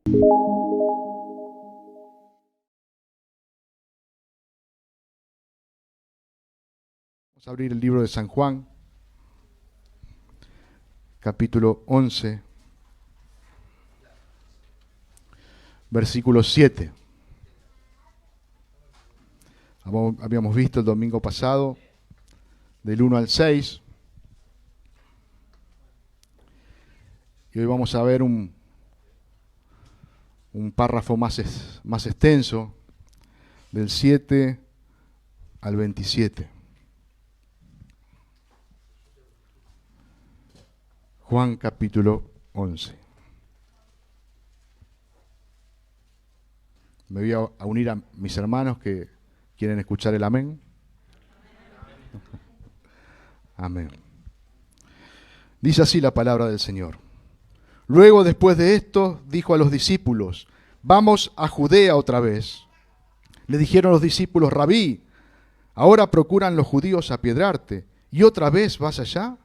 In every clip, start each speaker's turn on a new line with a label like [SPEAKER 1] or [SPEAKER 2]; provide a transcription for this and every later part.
[SPEAKER 1] Vamos a abrir el libro de San Juan, capítulo 11, versículo 7. Habíamos visto el domingo pasado del 1 al 6. Y hoy vamos a ver un párrafo más extenso, del 7 al 27. Juan capítulo 11. Me voy a unir a mis hermanos que quieren escuchar el amén. Amén. Dice así la palabra del Señor. Luego, después de esto, dijo a los discípulos: vamos a Judea otra vez. Le dijeron los discípulos: Rabí, ahora procuran los judíos apedrearte, ¿y otra vez vas allá?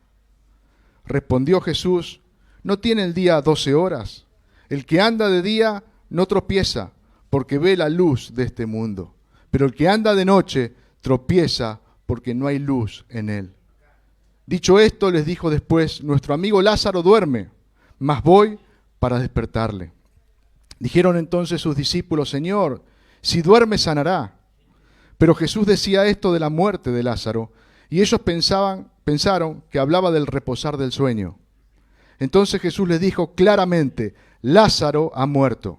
[SPEAKER 1] Respondió Jesús: ¿no tiene el día 12 horas? El que anda de día no tropieza, porque ve la luz de este mundo. Pero el que anda de noche tropieza, porque no hay luz en él. Dicho esto, les dijo después: nuestro amigo Lázaro duerme, mas voy para despertarle. Dijeron entonces sus discípulos: Señor, si duerme sanará. Pero Jesús decía esto de la muerte de Lázaro, y ellos pensaron que hablaba del reposar del sueño. Entonces Jesús les dijo claramente: Lázaro ha muerto,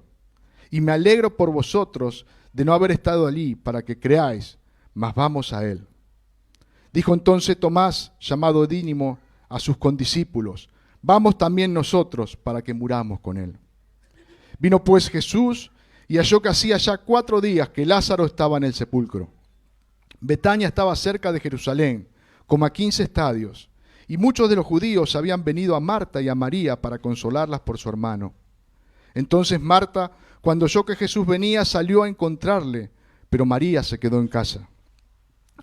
[SPEAKER 1] y me alegro por vosotros de no haber estado allí para que creáis, mas vamos a él. Dijo entonces Tomás, llamado Dídimo, a sus condiscípulos: vamos también nosotros para que muramos con él. Vino pues Jesús y halló que hacía ya 4 días que Lázaro estaba en el sepulcro. Betania estaba cerca de Jerusalén, como a 15 estadios, y muchos de los judíos habían venido a Marta y a María para consolarlas por su hermano. Entonces Marta, cuando oyó que Jesús venía, salió a encontrarle, pero María se quedó en casa.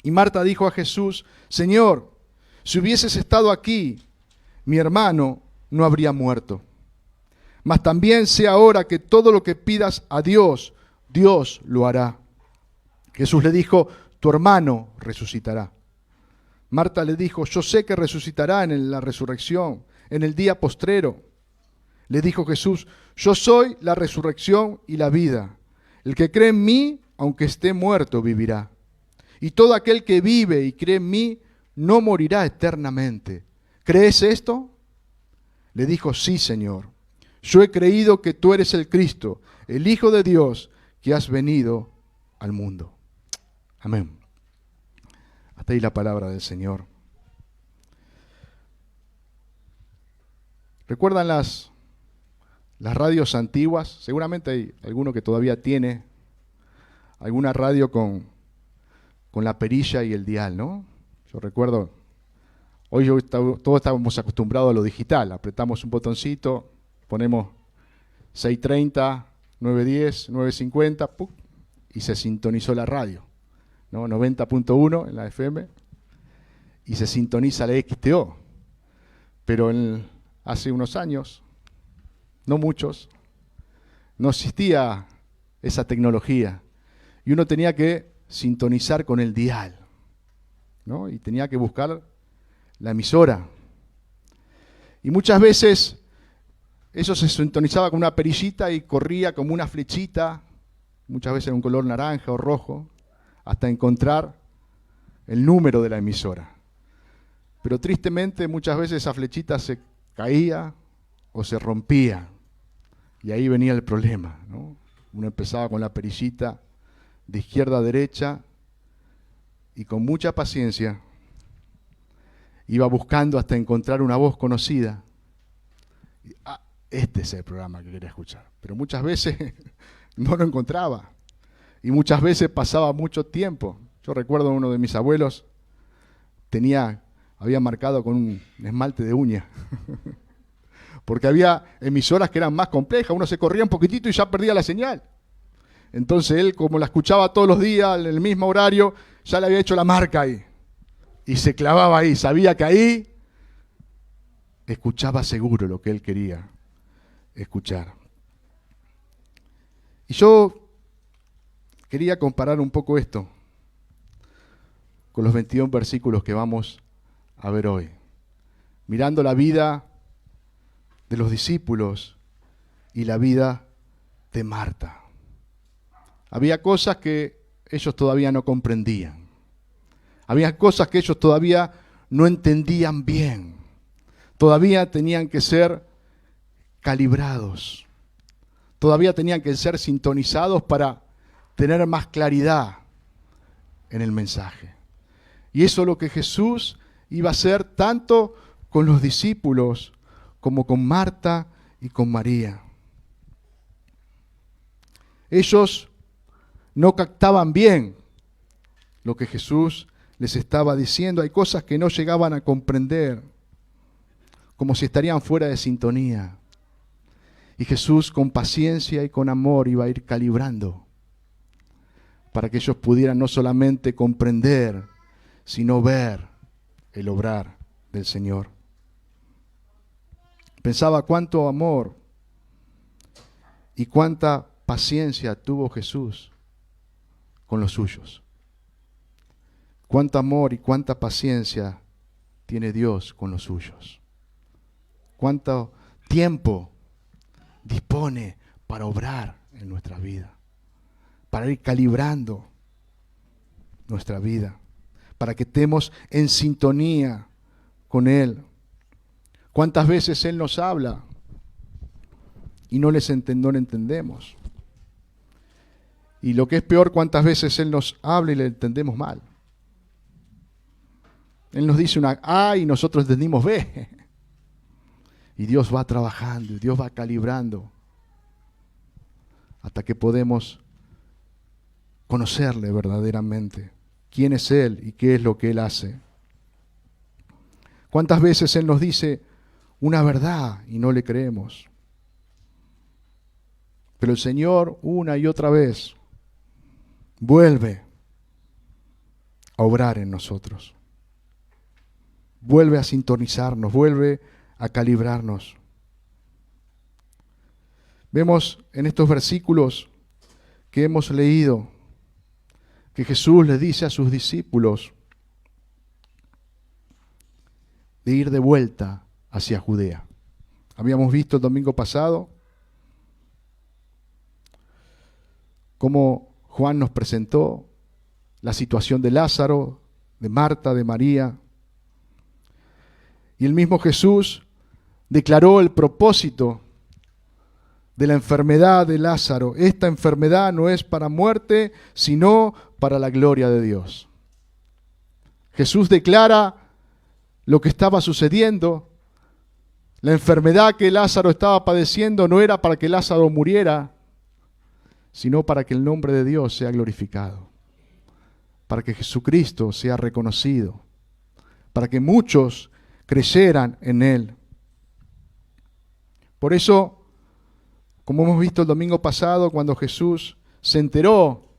[SPEAKER 1] Y Marta dijo a Jesús: Señor, si hubieses estado aquí, mi hermano no habría muerto. Mas también sé ahora que todo lo que pidas a Dios, Dios lo hará. Jesús le dijo: tu hermano resucitará. Marta le dijo: yo sé que resucitará en la resurrección, en el día postrero. Le dijo Jesús: yo soy la resurrección y la vida. El que cree en mí, aunque esté muerto, vivirá. Y todo aquel que vive y cree en mí, no morirá eternamente. ¿Crees esto? Le dijo: sí, Señor. Yo he creído que tú eres el Cristo, el Hijo de Dios, que has venido al mundo. Amén. Hasta ahí la palabra del Señor. ¿Recuerdan las radios antiguas? Seguramente hay alguno que todavía tiene alguna radio con la perilla y el dial, ¿no? Yo recuerdo, hoy todos estamos acostumbrados a lo digital. Apretamos un botoncito, ponemos 630, 910, 950, ¡pum!, y se sintonizó la radio, ¿no? 90.1 en la FM, y se sintoniza la XTO. Pero hace unos años, no muchos, no existía esa tecnología, y uno tenía que sintonizar con el dial, ¿no? Y tenía que buscar la emisora. Y muchas veces eso se sintonizaba con una perillita y corría como una flechita, muchas veces en un color naranja o rojo, hasta encontrar el número de la emisora. Pero tristemente muchas veces esa flechita se caía o se rompía, y ahí venía el problema, ¿no? Uno empezaba con la perillita de izquierda a derecha y con mucha paciencia iba buscando hasta encontrar una voz conocida. Este es el programa que quería escuchar. Pero muchas veces no lo encontraba, y muchas veces pasaba mucho tiempo. Yo recuerdo uno de mis abuelos había marcado con un esmalte de uña porque había emisoras que eran más complejas, uno se corría un poquitito y ya perdía la señal. Entonces él, como la escuchaba todos los días, en el mismo horario, ya le había hecho la marca ahí. Y se clavaba ahí, sabía que ahí escuchaba seguro lo que él quería escuchar. Y yo quería comparar un poco esto con los 21 versículos que vamos a ver hoy. Mirando la vida de los discípulos y la vida de Marta. Había cosas que ellos todavía no comprendían. Había cosas que ellos todavía no entendían bien. Todavía tenían que ser calibrados. Todavía tenían que ser sintonizados para tener más claridad en el mensaje. Y eso es lo que Jesús iba a hacer tanto con los discípulos como con Marta y con María. Ellos no captaban bien lo que Jesús les estaba diciendo. Hay cosas que no llegaban a comprender, como si estarían fuera de sintonía. Y Jesús, con paciencia y con amor, iba a ir calibrando para que ellos pudieran no solamente comprender, sino ver el obrar del Señor. Pensaba cuánto amor y cuánta paciencia tuvo Jesús con los suyos. Cuánto amor y cuánta paciencia tiene Dios con los suyos. Cuánto tiempo dispone para obrar en nuestra vida, para ir calibrando nuestra vida, para que estemos en sintonía con Él. ¿Cuántas veces Él nos habla y no le entendemos? Y lo que es peor, cuántas veces Él nos habla y le entendemos mal. Él nos dice una A y nosotros entendimos B. Y Dios va trabajando, y Dios va calibrando hasta que podemos conocerle verdaderamente, quién es Él y qué es lo que Él hace. ¿Cuántas veces Él nos dice una verdad y no le creemos? Pero el Señor una y otra vez vuelve a obrar en nosotros. Vuelve a sintonizarnos, vuelve a calibrarnos. Vemos en estos versículos que hemos leído que Jesús le dice a sus discípulos de ir de vuelta hacia Judea. Habíamos visto el domingo pasado cómo Juan nos presentó la situación de Lázaro, de Marta, de María. Y el mismo Jesús declaró el propósito de la enfermedad de Lázaro. Esta enfermedad no es para muerte, sino para la gloria de Dios. Jesús declara lo que estaba sucediendo. La enfermedad que Lázaro estaba padeciendo no era para que Lázaro muriera, sino para que el nombre de Dios sea glorificado, para que Jesucristo sea reconocido, para que muchos creyeran en Él. Por eso, como hemos visto el domingo pasado, cuando Jesús se enteró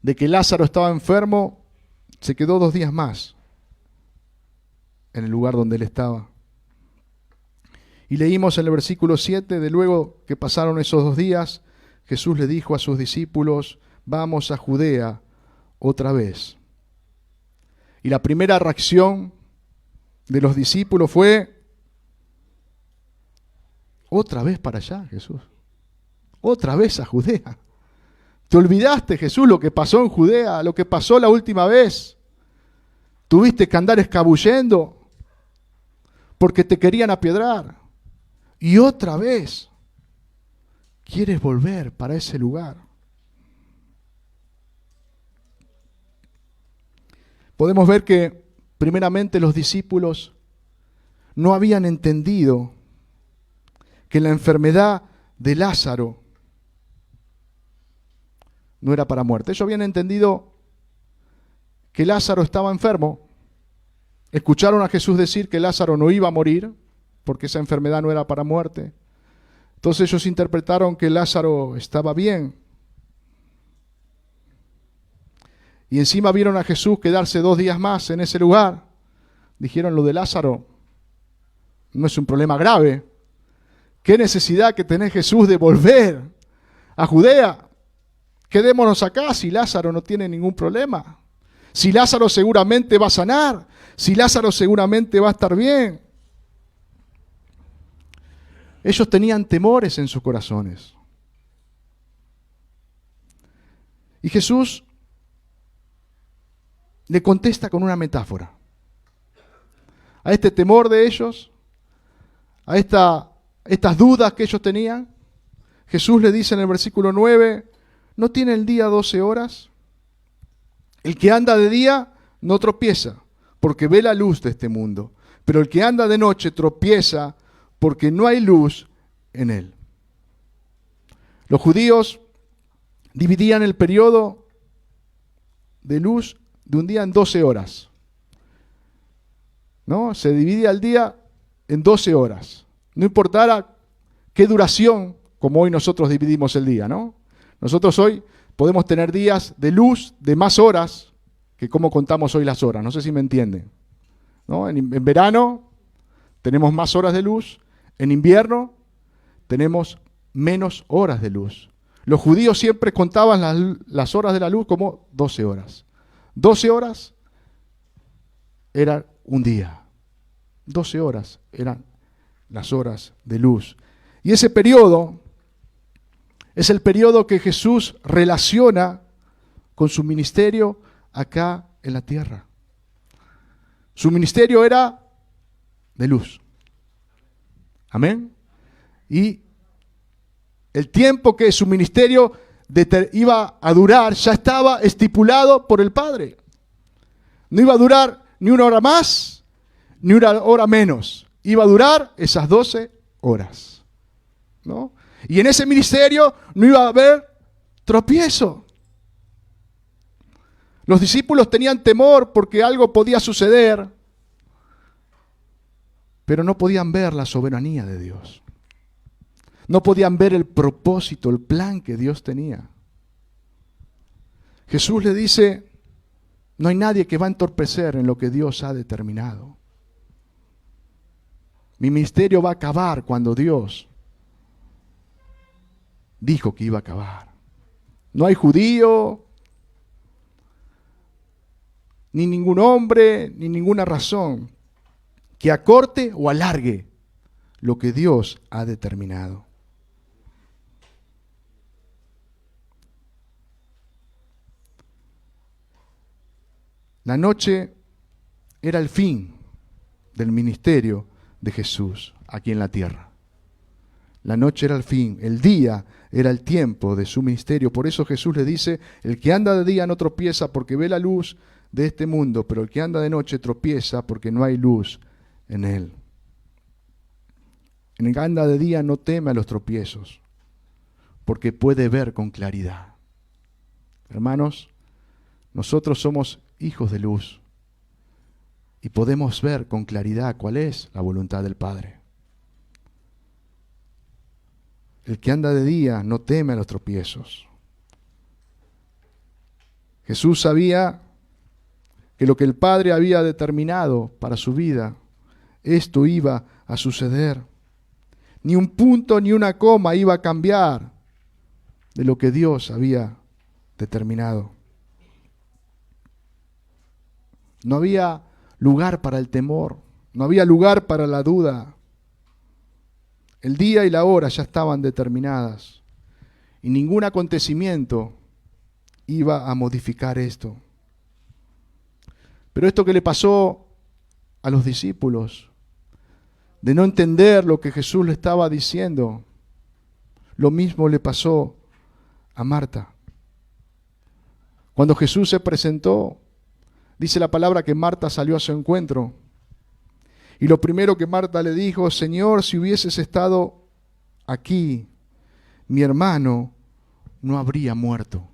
[SPEAKER 1] de que Lázaro estaba enfermo, se quedó 2 días más en el lugar donde él estaba. Y leímos en el versículo 7, de luego que pasaron esos 2 días, Jesús le dijo a sus discípulos, vamos a Judea otra vez. Y la primera reacción de los discípulos fue, otra vez para allá, Jesús. Otra vez a Judea. ¿Te olvidaste, Jesús, lo que pasó en Judea, lo que pasó la última vez? Tuviste que andar escabullendo porque te querían apiedrar. Y otra vez quieres volver para ese lugar. Podemos ver que primeramente los discípulos no habían entendido que la enfermedad de Lázaro no era para muerte. Ellos habían entendido que Lázaro estaba enfermo. Escucharon a Jesús decir que Lázaro no iba a morir porque esa enfermedad no era para muerte. Entonces ellos interpretaron que Lázaro estaba bien. Y encima vieron a Jesús quedarse 2 días más en ese lugar. Dijeron, lo de Lázaro no es un problema grave. ¿Qué necesidad que tenés, Jesús, de volver a Judea. Quedémonos acá si Lázaro no tiene ningún problema. Si Lázaro seguramente va a sanar. Si Lázaro seguramente va a estar bien. Ellos tenían temores en sus corazones. Y Jesús le contesta con una metáfora. A este temor de ellos, a estas dudas que ellos tenían, Jesús le dice en el versículo 9, ¿no tiene el día 12 horas? El que anda de día no tropieza, porque ve la luz de este mundo. Pero el que anda de noche tropieza, porque no hay luz en él. Los judíos dividían el periodo de luz de un día en 12 horas. ¿No? Se dividía el día en 12 horas. No importara qué duración, como hoy nosotros dividimos el día, ¿no? Nosotros hoy podemos tener días de luz de más horas que cómo contamos hoy las horas. No sé si me entienden, ¿no? En verano tenemos más horas de luz. En invierno tenemos menos horas de luz. Los judíos siempre contaban las horas de la luz como 12 horas. 12 horas era un día. 12 horas eran las horas de luz. Y ese periodo es el periodo que Jesús relaciona con su ministerio acá en la tierra. Su ministerio era de luz. Amén. Y el tiempo que su ministerio iba a durar ya estaba estipulado por el Padre. No iba a durar ni una hora más, ni una hora menos. Iba a durar esas 12 horas. ¿No? Y en ese ministerio no iba a haber tropiezo. Los discípulos tenían temor porque algo podía suceder, pero no podían ver la soberanía de Dios. No podían ver el propósito, el plan que Dios tenía. Jesús le dice, no hay nadie que va a entorpecer en lo que Dios ha determinado. Mi ministerio va a acabar cuando Dios dijo que iba a acabar. No hay judío, ni ningún hombre, ni ninguna razón que acorte o alargue lo que Dios ha determinado. La noche era el fin del ministerio de Jesús aquí en la tierra. La noche era el fin, el día era el tiempo de su ministerio. Por eso Jesús le dice, el que anda de día no tropieza porque ve la luz de este mundo, pero el que anda de noche tropieza porque no hay luz en él. El que anda de día no teme a los tropiezos, porque puede ver con claridad. Hermanos, nosotros somos hijos de luz y podemos ver con claridad cuál es la voluntad del Padre. El que anda de día no teme a los tropiezos. Jesús sabía que lo que el Padre había determinado para su vida, esto iba a suceder. Ni un punto ni una coma iba a cambiar de lo que Dios había determinado. No había lugar para el temor, no había lugar para la duda. El día y la hora ya estaban determinadas y ningún acontecimiento iba a modificar esto. Pero esto que le pasó a los discípulos, de no entender lo que Jesús le estaba diciendo, lo mismo le pasó a Marta. Cuando Jesús se presentó, dice la palabra que Marta salió a su encuentro. Y lo primero que Marta le dijo, Señor, si hubieses estado aquí, mi hermano no habría muerto.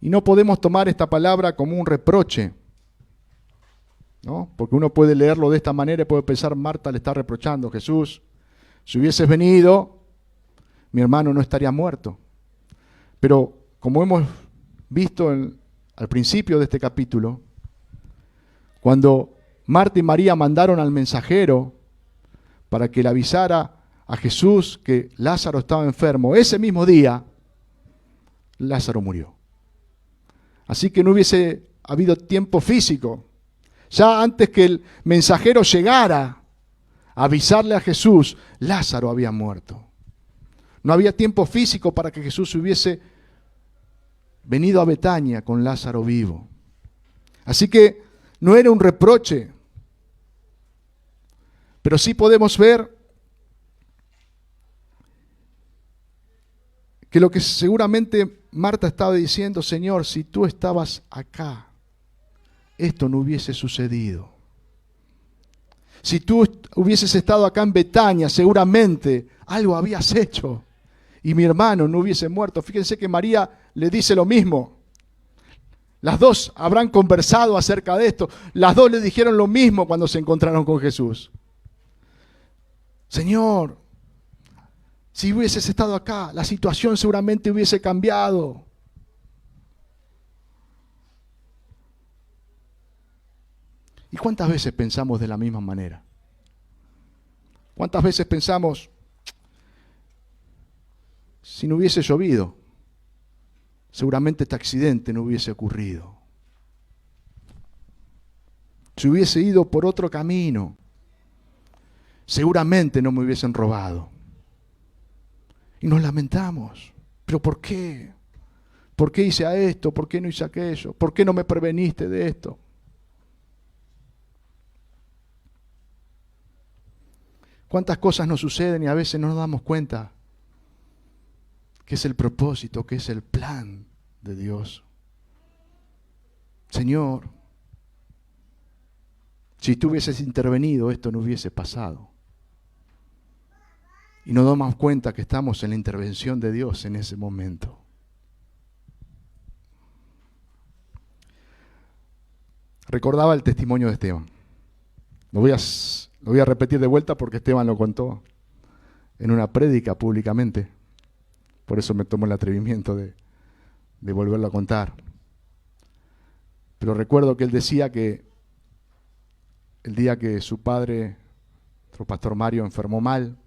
[SPEAKER 1] Y no podemos tomar esta palabra como un reproche, ¿no? Porque uno puede leerlo de esta manera y puede pensar, Marta le está reprochando, Jesús, si hubieses venido, mi hermano no estaría muerto. Pero como hemos visto al principio de este capítulo, cuando Marta y María mandaron al mensajero para que le avisara a Jesús que Lázaro estaba enfermo, ese mismo día, Lázaro murió. Así que no hubiese habido tiempo físico. Ya antes que el mensajero llegara a avisarle a Jesús, Lázaro había muerto. No había tiempo físico para que Jesús hubiese venido a Betania con Lázaro vivo. Así que no era un reproche, pero sí podemos ver que lo que seguramente Marta estaba diciendo: Señor, si tú estabas acá, esto no hubiese sucedido. Si tú hubieses estado acá en Betania, seguramente algo habías hecho y mi hermano no hubiese muerto. Fíjense que María le dice lo mismo. Las dos habrán conversado acerca de esto. Las dos le dijeron lo mismo cuando se encontraron con Jesús. Señor, si hubieses estado acá, la situación seguramente hubiese cambiado. ¿Y cuántas veces pensamos de la misma manera? ¿Cuántas veces pensamos, si no hubiese llovido, seguramente este accidente no hubiese ocurrido? Si hubiese ido por otro camino, seguramente no me hubiesen robado. Y nos lamentamos. ¿Pero por qué? ¿Por qué hice a esto? ¿Por qué no hice aquello? ¿Por qué no me preveniste de esto? ¿Cuántas cosas nos suceden y a veces no nos damos cuenta que es el propósito, que es el plan de Dios? Señor, si tú hubieses intervenido, esto no hubiese pasado. Y nos damos cuenta que estamos en la intervención de Dios en ese momento. Recordaba el testimonio de Esteban. Lo voy a repetir de vuelta porque Esteban lo contó en una prédica públicamente. Por eso me tomo el atrevimiento de volverlo a contar. Pero recuerdo que él decía que el día que su padre, nuestro pastor Mario, enfermó mal,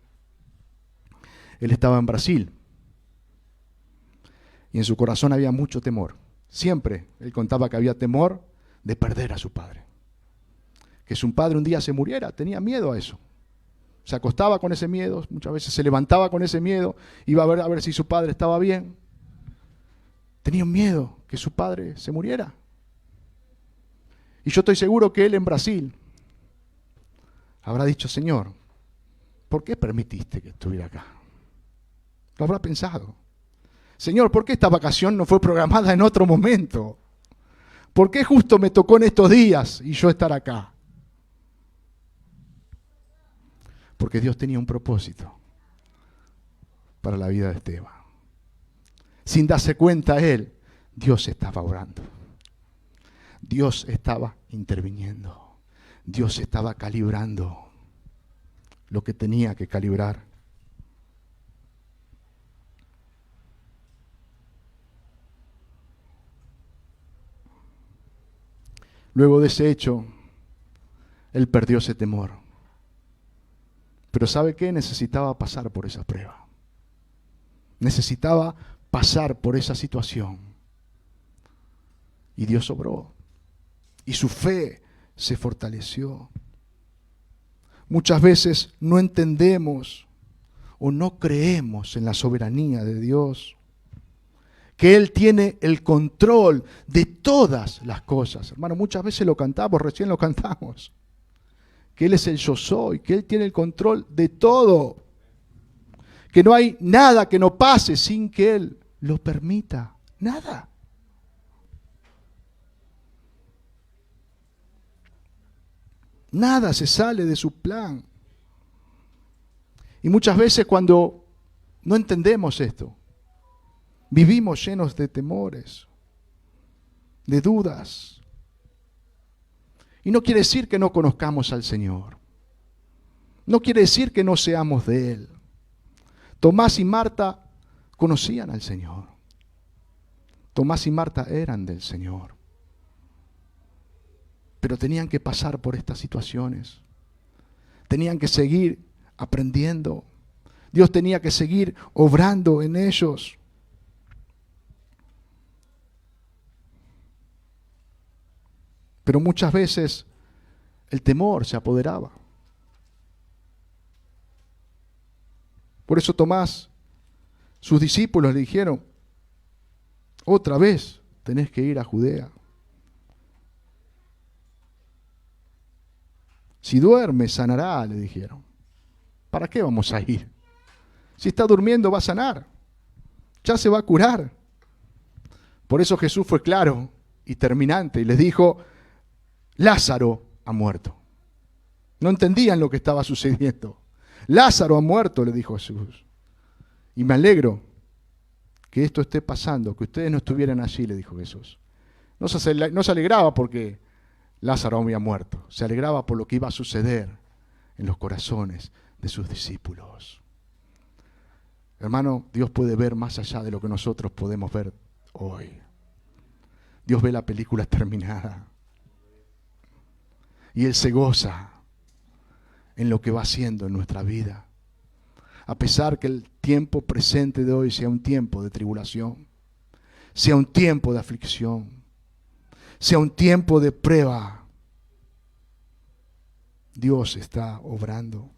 [SPEAKER 1] él estaba en Brasil y en su corazón había mucho temor. Siempre él contaba que había temor de perder a su padre. Que su padre un día se muriera, tenía miedo a eso. Se acostaba con ese miedo, muchas veces se levantaba con ese miedo, iba a ver si su padre estaba bien. Tenía miedo que su padre se muriera. Y yo estoy seguro que él en Brasil habrá dicho: Señor, ¿por qué permitiste que estuviera acá? Lo habrá pensado. Señor, ¿por qué esta vacación no fue programada en otro momento? ¿Por qué justo me tocó en estos días y yo estar acá? Porque Dios tenía un propósito para la vida de Esteban. Sin darse cuenta él, Dios estaba orando. Dios estaba interviniendo. Dios estaba calibrando lo que tenía que calibrar. Luego de ese hecho, él perdió ese temor. Pero ¿sabe qué? Necesitaba pasar por esa prueba. Necesitaba pasar por esa situación. Y Dios obró. Y su fe se fortaleció. Muchas veces no entendemos o no creemos en la soberanía de Dios. Que Él tiene el control de todas las cosas. Hermano, muchas veces lo cantamos, recién lo cantamos. Que Él es el yo soy, que Él tiene el control de todo. Que no hay nada que no pase sin que Él lo permita. Nada. Nada se sale de su plan. Y muchas veces cuando no entendemos esto, vivimos llenos de temores, de dudas. Y no quiere decir que no conozcamos al Señor. No quiere decir que no seamos de Él. Tomás y Marta conocían al Señor. Tomás y Marta eran del Señor. Pero tenían que pasar por estas situaciones. Tenían que seguir aprendiendo. Dios tenía que seguir obrando en ellos. Pero muchas veces el temor se apoderaba. Por eso Tomás, sus discípulos le dijeron, otra vez tenés que ir a Judea. Si duerme, sanará, le dijeron. ¿Para qué vamos a ir? Si está durmiendo, va a sanar. Ya se va a curar. Por eso Jesús fue claro y terminante y les dijo, Lázaro ha muerto. No entendían lo que estaba sucediendo. Lázaro ha muerto, le dijo Jesús. Y me alegro que esto esté pasando, que ustedes no estuvieran allí, le dijo Jesús. No se alegraba porque Lázaro había muerto. Se alegraba por lo que iba a suceder en los corazones de sus discípulos. Hermano, Dios puede ver más allá de lo que nosotros podemos ver hoy. Dios ve la película terminada. Y Él se goza en lo que va haciendo en nuestra vida. A pesar que el tiempo presente de hoy sea un tiempo de tribulación, sea un tiempo de aflicción, sea un tiempo de prueba, Dios está obrando.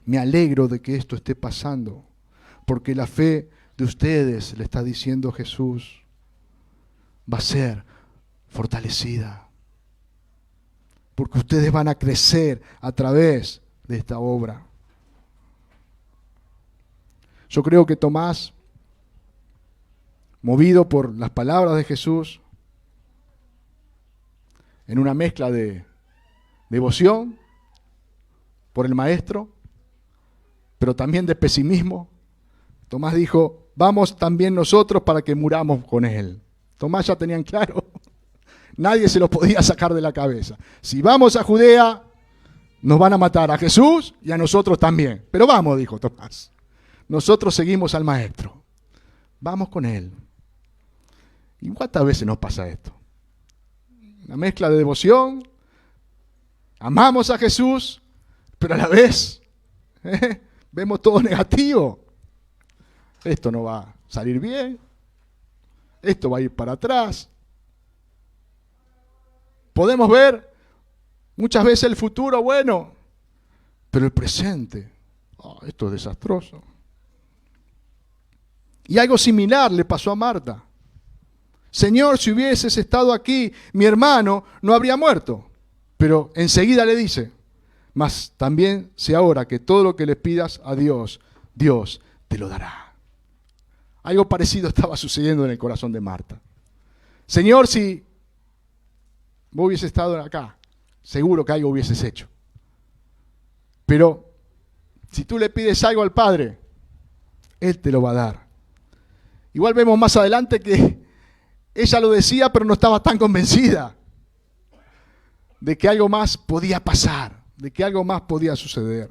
[SPEAKER 1] Me alegro de que esto esté pasando, porque la fe de ustedes, le está diciendo Jesús, va a ser fortalecida. Porque ustedes van a crecer a través de esta obra. Yo creo que Tomás, movido por las palabras de Jesús, en una mezcla de devoción por el Maestro, pero también de pesimismo, Tomás dijo, vamos también nosotros para que muramos con Él. Tomás ya tenían claro. Nadie se lo podía sacar de la cabeza. Si vamos a Judea, nos van a matar a Jesús y a nosotros también. Pero vamos, dijo Tomás. Nosotros seguimos al Maestro. Vamos con Él. ¿Y cuántas veces nos pasa esto? Una mezcla de devoción. Amamos a Jesús, pero a la vez vemos todo negativo. Esto no va a salir bien. Esto va a ir para atrás. Podemos ver muchas veces el futuro bueno, pero el presente, esto es desastroso. Y algo similar le pasó a Marta. Señor, si hubieses estado aquí, mi hermano no habría muerto. Pero enseguida le dice, mas también sé ahora que todo lo que le pidas a Dios, Dios te lo dará. Algo parecido estaba sucediendo en el corazón de Marta. Señor, si vos hubieses estado acá, seguro que algo hubieses hecho. Pero si tú le pides algo al Padre, Él te lo va a dar. Igual vemos más adelante que ella lo decía, pero no estaba tan convencida de que algo más podía pasar, de que algo más podía suceder.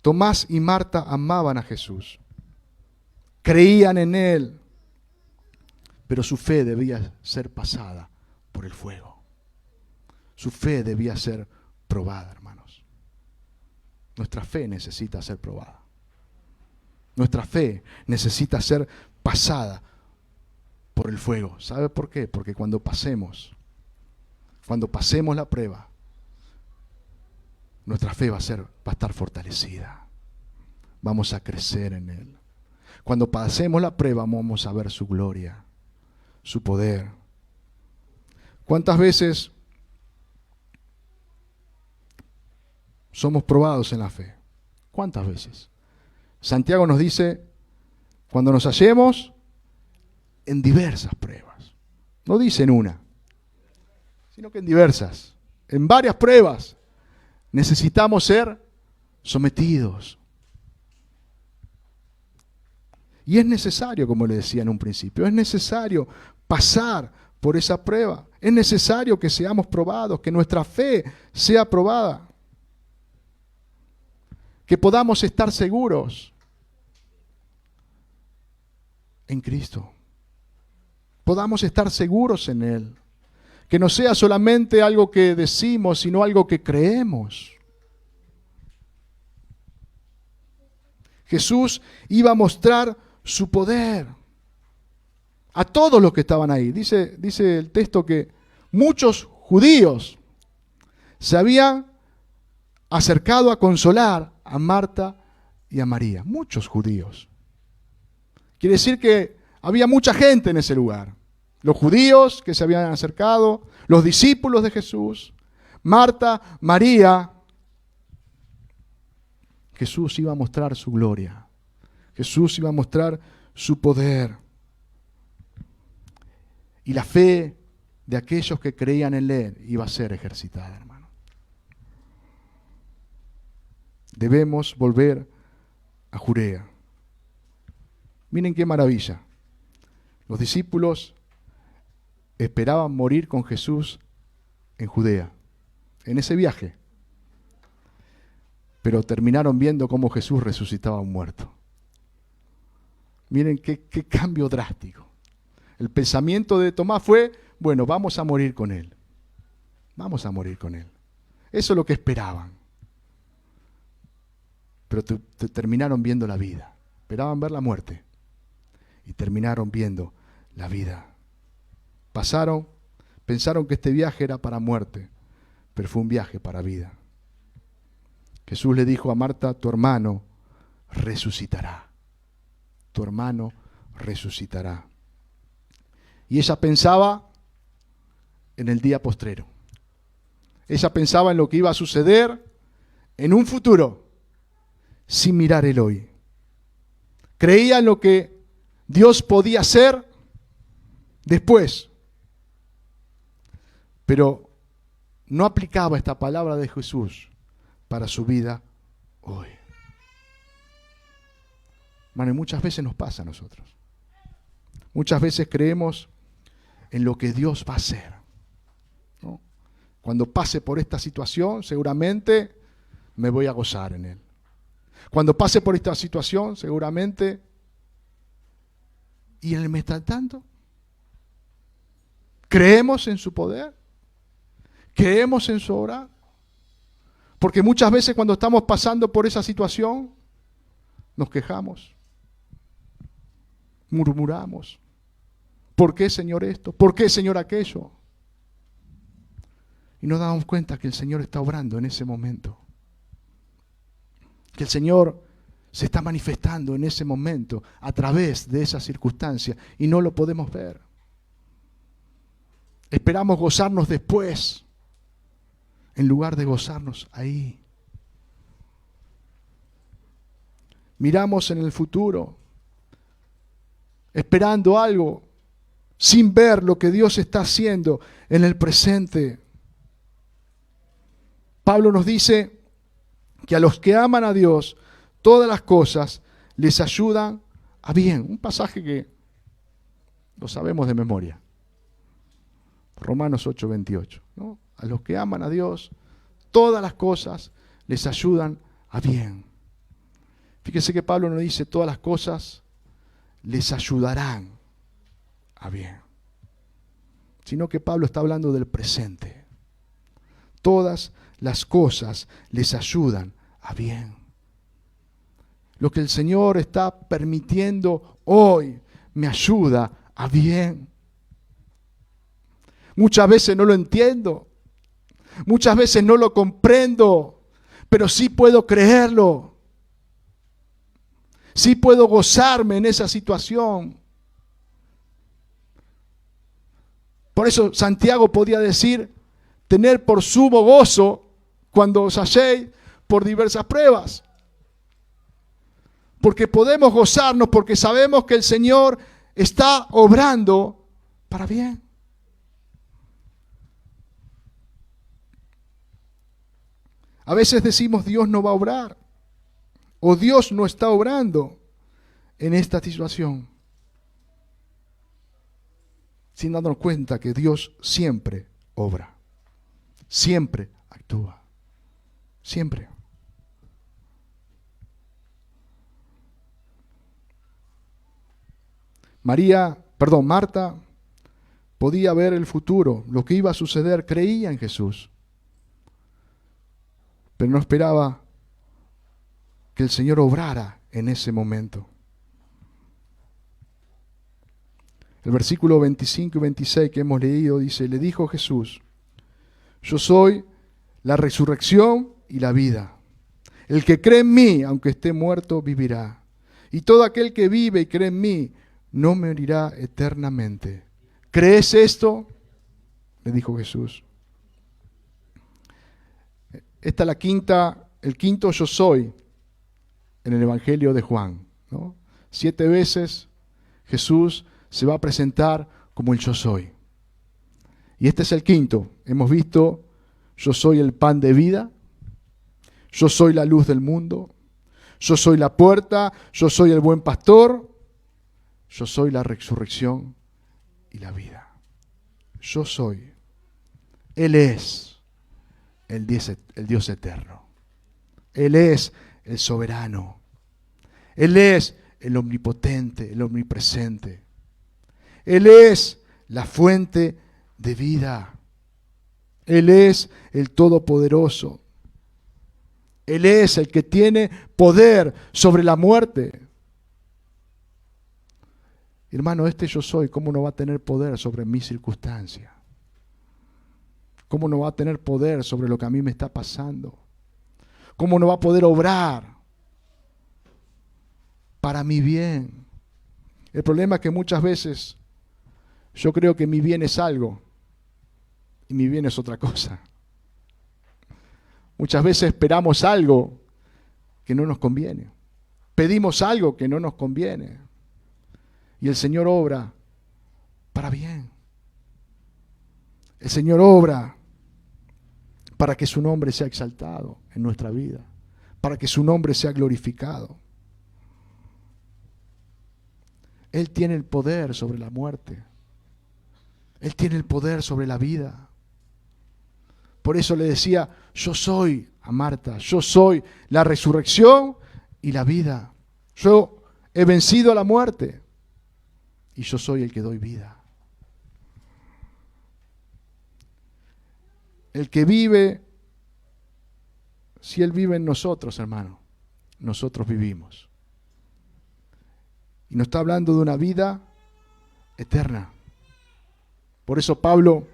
[SPEAKER 1] Tomás y Marta amaban a Jesús, creían en Él, pero su fe debía ser pasada por el fuego. Su fe debía ser probada, hermanos. Nuestra fe necesita ser probada. Nuestra fe necesita ser pasada por el fuego. ¿Sabe por qué? Porque cuando pasemos la prueba, nuestra fe va a estar fortalecida. Vamos a crecer en Él. Cuando pasemos la prueba, vamos a ver su gloria, su poder. ¿Cuántas veces somos probados en la fe? ¿Cuántas veces? Santiago nos dice, cuando nos hallemos en diversas pruebas. No dice en una, sino que en diversas. En varias pruebas necesitamos ser sometidos. Y es necesario, como le decía en un principio, es necesario pasar por esa prueba. Es necesario que seamos probados, que nuestra fe sea probada. Que podamos estar seguros en Cristo. Podamos estar seguros en Él. Que no sea solamente algo que decimos, sino algo que creemos. Jesús iba a mostrar su poder a todos los que estaban ahí. Dice el texto que muchos judíos se habían acercado a consolar a Marta y a María. Muchos judíos. Quiere decir que había mucha gente en ese lugar. Los judíos que se habían acercado, los discípulos de Jesús, Marta, María. Jesús iba a mostrar su gloria. Jesús iba a mostrar su poder. Y la fe de aquellos que creían en Él iba a ser ejercitada, hermano. Debemos volver a Judea. Miren qué maravilla. Los discípulos esperaban morir con Jesús en Judea, en ese viaje. Pero terminaron viendo cómo Jesús resucitaba a un muerto. Miren qué cambio drástico. El pensamiento de Tomás fue, bueno, vamos a morir con Él. Vamos a morir con Él. Eso es lo que esperaban. Pero terminaron viendo la vida. Esperaban ver la muerte. Y terminaron viendo la vida. Pensaron que este viaje era para muerte, pero fue un viaje para vida. Jesús le dijo a Marta, tu hermano resucitará. Tu hermano resucitará. Y ella pensaba en el día postrero. Ella pensaba en lo que iba a suceder en un futuro, sin mirar el hoy. Creía en lo que Dios podía hacer después. Pero no aplicaba esta palabra de Jesús para su vida hoy. Hermano, muchas veces nos pasa a nosotros. Muchas veces creemos en lo que Dios va a hacer, ¿no? Cuando pase por esta situación, seguramente me voy a gozar en Él. Cuando pase por esta situación, seguramente... ¿Y en el mientras tanto? ¿Creemos en su poder? ¿Creemos en su obra? Porque muchas veces cuando estamos pasando por esa situación, nos quejamos, murmuramos. ¿Por qué, Señor, esto? ¿Por qué, Señor, aquello? Y nos damos cuenta que el Señor está obrando en ese momento. Que el Señor se está manifestando en ese momento a través de esa circunstancia y no lo podemos ver. Esperamos gozarnos después en lugar de gozarnos ahí. Miramos en el futuro, esperando algo, sin ver lo que Dios está haciendo en el presente. Pablo nos dice que a los que aman a Dios, todas las cosas les ayudan a bien. Un pasaje que lo sabemos de memoria. Romanos 8:28, ¿no? A los que aman a Dios, todas las cosas les ayudan a bien. Fíjese que Pablo no dice todas las cosas les ayudarán a bien, sino que Pablo está hablando del presente. Todas las cosas les ayudan a bien. Lo que el Señor está permitiendo hoy me ayuda a bien. Muchas veces no lo entiendo, muchas veces no lo comprendo, pero sí puedo creerlo. Sí puedo gozarme en esa situación. Por eso Santiago podía decir, tener por sumo gozo cuando os halléis por diversas pruebas. Porque podemos gozarnos porque sabemos que el Señor está obrando para bien. A veces decimos Dios no va a obrar o Dios no está obrando en esta situación, sin darnos cuenta que Dios siempre obra, siempre actúa, siempre. Marta podía ver el futuro, lo que iba a suceder, creía en Jesús, pero no esperaba que el Señor obrara en ese momento. El versículo 25 y 26 que hemos leído dice, le dijo Jesús, yo soy la resurrección y la vida. El que cree en mí, aunque esté muerto, vivirá. Y todo aquel que vive y cree en mí, no morirá eternamente. ¿Crees esto? Le dijo Jesús. Esta es el quinto yo soy en el Evangelio de Juan, ¿no? 7 veces Jesús se va a presentar como el yo soy. Y este es el quinto. Hemos visto, yo soy el pan de vida, yo soy la luz del mundo, yo soy la puerta, yo soy el buen pastor, yo soy la resurrección y la vida. Yo soy. Él es el Dios eterno. Él es el soberano. Él es el omnipotente, el omnipresente. Él es la fuente de vida. Él es el todopoderoso. Él es el que tiene poder sobre la muerte. Hermano, este yo soy, ¿cómo no va a tener poder sobre mi circunstancia? ¿Cómo no va a tener poder sobre lo que a mí me está pasando? ¿Cómo no va a poder obrar para mi bien? El problema es que muchas veces yo creo que mi bien es algo y mi bien es otra cosa. Muchas veces esperamos algo que no nos conviene. Pedimos algo que no nos conviene. Y el Señor obra para bien. El Señor obra para que su nombre sea exaltado en nuestra vida, para que su nombre sea glorificado. Él tiene el poder sobre la muerte. Él tiene el poder sobre la vida. Por eso le decía, yo soy a Marta, yo soy la resurrección y la vida. Yo he vencido a la muerte y yo soy el que doy vida. El que vive, si Él vive en nosotros, hermano, nosotros vivimos. Y nos está hablando de una vida eterna. Por eso Pablo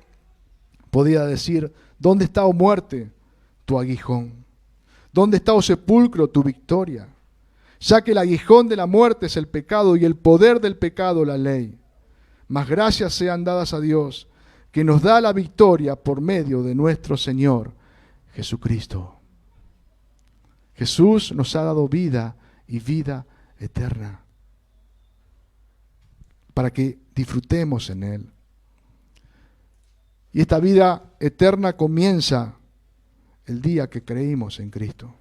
[SPEAKER 1] podía decir, ¿dónde está, oh muerte, tu aguijón? ¿Dónde está, oh sepulcro, tu victoria? Ya que el aguijón de la muerte es el pecado y el poder del pecado la ley. Mas gracias sean dadas a Dios, que nos da la victoria por medio de nuestro Señor Jesucristo. Jesús nos ha dado vida y vida eterna, para que disfrutemos en Él. Y esta vida eterna comienza el día que creímos en Cristo.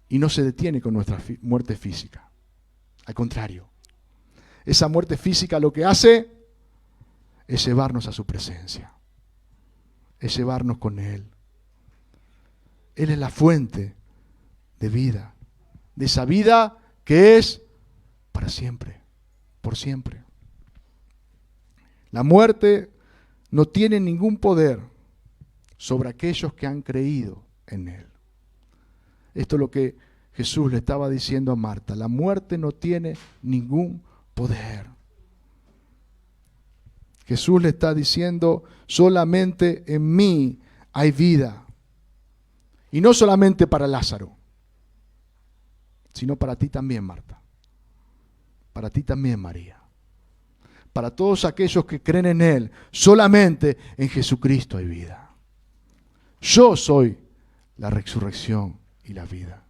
[SPEAKER 1] Y no se detiene con nuestra muerte física. Al contrario, esa muerte física lo que hace es llevarnos a su presencia, es llevarnos con Él. Él es la fuente de vida, de esa vida que es para siempre, por siempre. La muerte no tiene ningún poder sobre aquellos que han creído en Él. Esto es lo que Jesús le estaba diciendo a Marta. La muerte no tiene ningún poder. Jesús le está diciendo, solamente en mí hay vida. Y no solamente para Lázaro, sino para ti también, Marta. Para ti también, María. Para todos aquellos que creen en Él, solamente en Jesucristo hay vida. Yo soy la resurrección y la vida.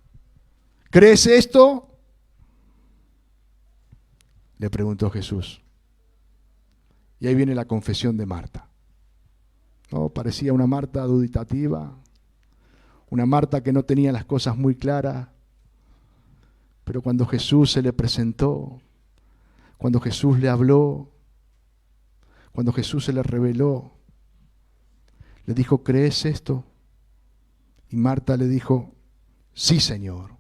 [SPEAKER 1] ¿Crees esto? Le preguntó Jesús. Y ahí viene la confesión de Marta. ¿No? Parecía una Marta dubitativa, una Marta que no tenía las cosas muy claras, pero cuando Jesús se le presentó, cuando Jesús le habló, cuando Jesús se le reveló, le dijo, ¿crees esto? Y Marta le dijo, sí, Señor.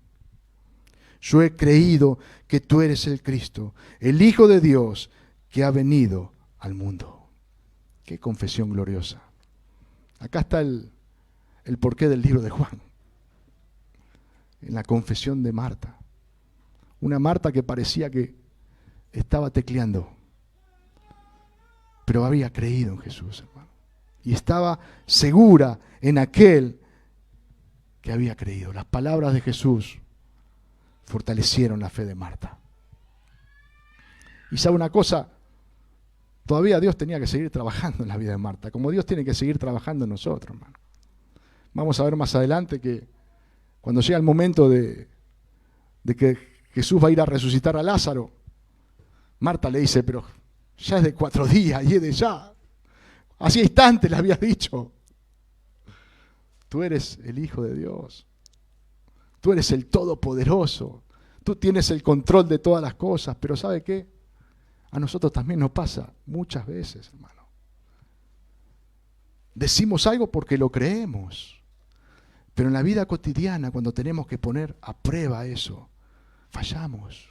[SPEAKER 1] Yo he creído que tú eres el Cristo, el Hijo de Dios que ha venido al mundo. Qué confesión gloriosa. Acá está el porqué del libro de Juan. en la confesión de Marta. Una Marta que parecía que estaba tecleando, pero había creído en Jesús, hermano. Y estaba segura en aquel que había creído. Las palabras de Jesús fortalecieron la fe de Marta. Y sabe una cosa, todavía Dios tenía que seguir trabajando en la vida de Marta, como Dios tiene que seguir trabajando en nosotros, hermano. Vamos a ver más adelante que cuando llega el momento de que Jesús va a ir a resucitar a Lázaro, Marta le dice, pero ya es de 4 días y es de ya. Hacía instantes le había dicho. Tú eres el Hijo de Dios. Tú eres el Todopoderoso. Tú tienes el control de todas las cosas. Pero ¿sabe qué? A nosotros también nos pasa muchas veces, hermano. Decimos algo porque lo creemos. Pero en la vida cotidiana, cuando tenemos que poner a prueba eso, fallamos.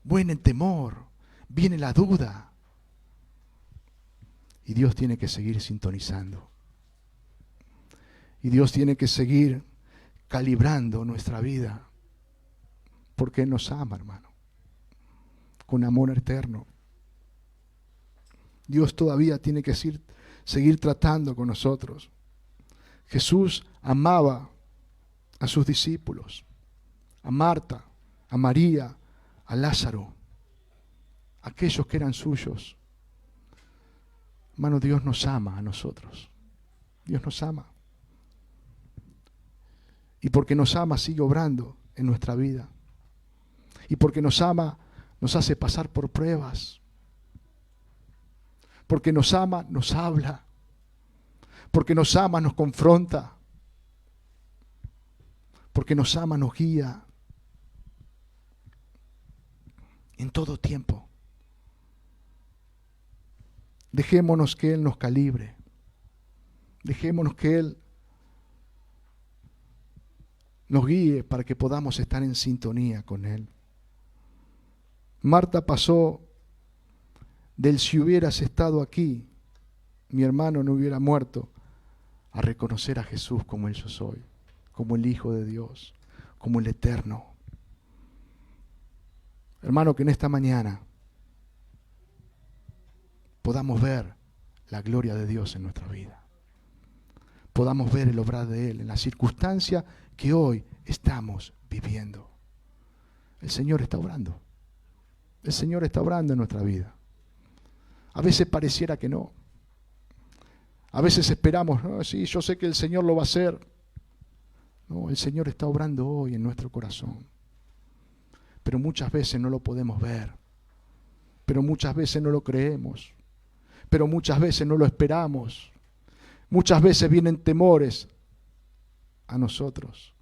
[SPEAKER 1] Viene el temor, viene la duda. Y Dios tiene que seguir sintonizando. Y Dios tiene que seguir calibrando nuestra vida. Porque Él nos ama, hermano. Con amor eterno. Dios todavía tiene que seguir tratando con nosotros. Jesús amaba a sus discípulos, a Marta, a María, a Lázaro, aquellos que eran suyos. Hermano, Dios nos ama a nosotros. Dios nos ama. Y porque nos ama, sigue obrando en nuestra vida. Y porque nos ama, nos hace pasar por pruebas. Porque nos ama, nos habla. Porque nos ama, nos confronta. Porque nos ama, nos guía. En todo tiempo. Dejémonos que Él nos calibre. Dejémonos que Él nos guíe para que podamos estar en sintonía con Él. Marta pasó del si hubieras estado aquí, mi hermano no hubiera muerto, a reconocer a Jesús como el yo soy, como el Hijo de Dios, como el Eterno. Hermano, que en esta mañana podamos ver la gloria de Dios en nuestra vida. Podamos ver el obrar de Él en la circunstancia que hoy estamos viviendo. El Señor está obrando. El Señor está obrando en nuestra vida. A veces pareciera que no. A veces esperamos, no, sí, yo sé que el Señor lo va a hacer. No, el Señor está obrando hoy en nuestro corazón. Pero muchas veces no lo podemos ver. Pero muchas veces no lo creemos. Pero muchas veces no lo esperamos. Muchas veces vienen temores a nosotros.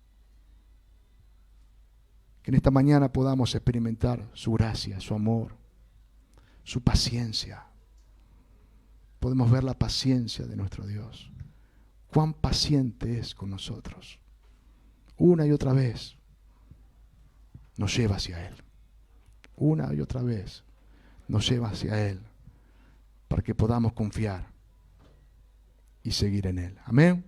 [SPEAKER 1] Que en esta mañana podamos experimentar su gracia, su amor, su paciencia. Podemos ver la paciencia de nuestro Dios. Cuán paciente es con nosotros. Una y otra vez nos lleva hacia Él. Una y otra vez nos lleva hacia Él para que podamos confiar y seguir en Él. Amén.